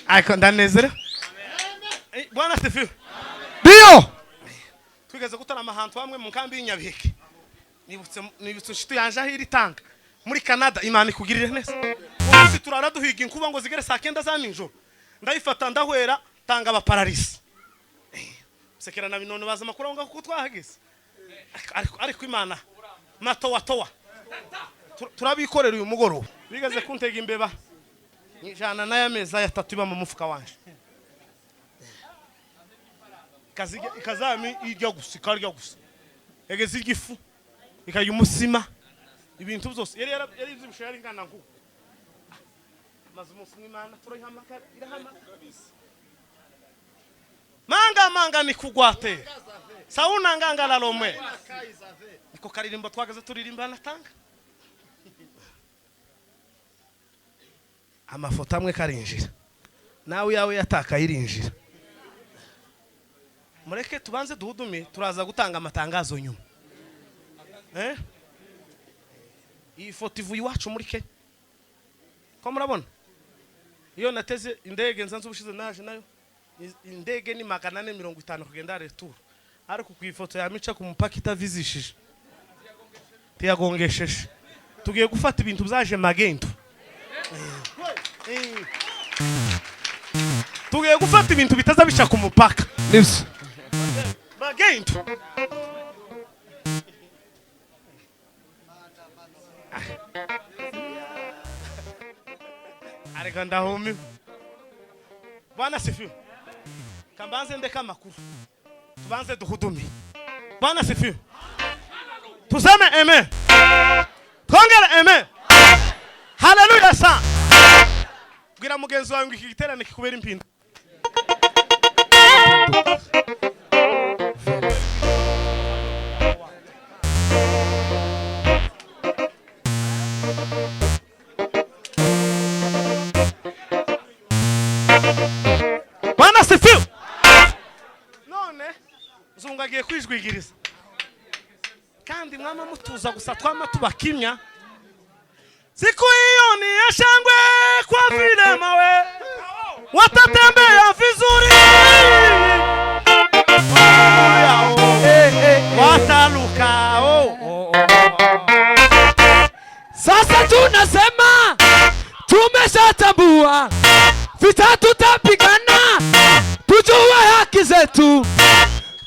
Ariko ndanezera. Bwana Stefio. Dio. Twigeze gutana amahantu hamwe mu nkambi y'inyabiheke. Nibutse inshuti yanje aho iri tanga. Muri Canada Imana ikugirire neza. Ubu turara duhiga inkuba ngo zigere saa 9 za ninjoro. Ndayifata ndahwera tanga abaparalisi. Sekera na binono baza makuru ngo kuko twahageze. Ariko Imana matowa. Turabikorera uyu mugoroba. Bigeze kuntega imbeba. Njana na yameza ya 3 iba mu mufuka wanje. Ikazami iryo gusa ikarya gusa. Egeze igifu ikajya umusima ibintu byose yari ibyibushe yari ngana ngo maze umunsi n'Imana turayihamaka irahamaka manga ni kugwate sauna nganga lomwe niko karirimbo twagaze turirimba natanga amafoto amwe karinjira nawe yawe yataka irinjira mureke tubanze duhudume turaza gutanga amatangazo nyuma iyi foto ivuye iwacu muri Kenya ko murabona iyo nateze indege nzanze ubushize naje nayo indege ni 450 kugenda retour ariko ku ifoto ya mica ku mupaka itavizishije tiyagongesheje tugiye gufata ibintu byaje magendo tugiye gufata ibintu bitaza bica ku mupaka Nibyo. magendo ariko ndahumi Bwana Sifiwe kambanze ndeka makuru tubanze duhudumi Bwana Sifiwe tuseme amen twongere amen haleluya sa bwira mugenzi wawe ngo iki giterane kikubera impinda Bwana Sifiwe none zungagiye kwijwigiriza kandi mwama mutuza gusa twama tubakimya siku hiyo ni ya shangwe kwa vile mawe watatembea vizuri wataluka Sasa tunasema tumeshatambua vita tutapigana tujue haki zetu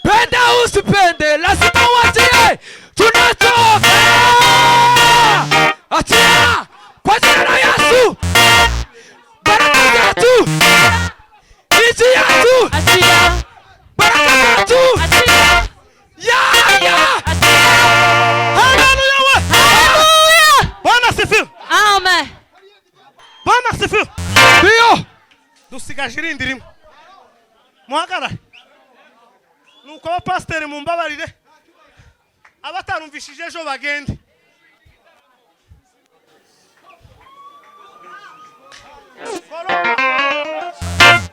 penda usipende lazima watie tunachoka achia kwa jina la Yesu baraka zetu nchi yetu Achia. baraka zetu Achia. ya haleluya Hallelujah. Bwana Sifiwe Amen. Bwana Sifiwe ndio dusigaje irindi rimwe muhagara nuko abapasiteri mumbabarire abatarumvishije ejo bagende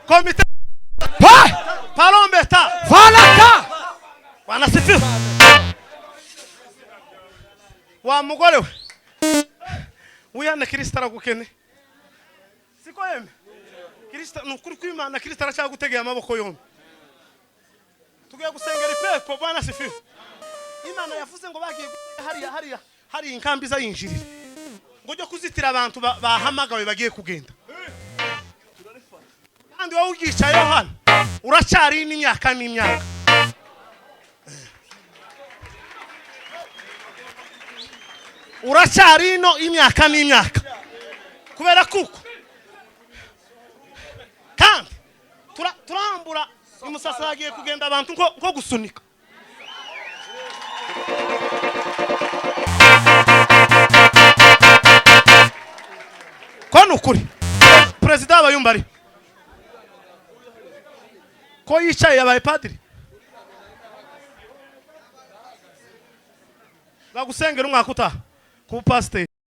komite parombeta falaka Bwana Sifiwe wa mugore we uyane Kristo aragukene siko yeme Kristo nukuri kw'Imana Kristo aracyagutegeye amaboko yombi tugiye gusengera ipepo Bwana Sifiwe Imana yavuze ngo bagiye hari inkambi za yinjirira ngo cyo kuzitira abantu bahamagawe bagiye kugenda kandi wowe ugicaye hano uracyari n'imyaka uracyari no imyaka kubera kuko kandi turambura umusasa yagiye kugenda abantu nko gusunika ko nukuri president abayumbari ko yicaye yabaye padiri bagusengera umwaka utaha ku pasteur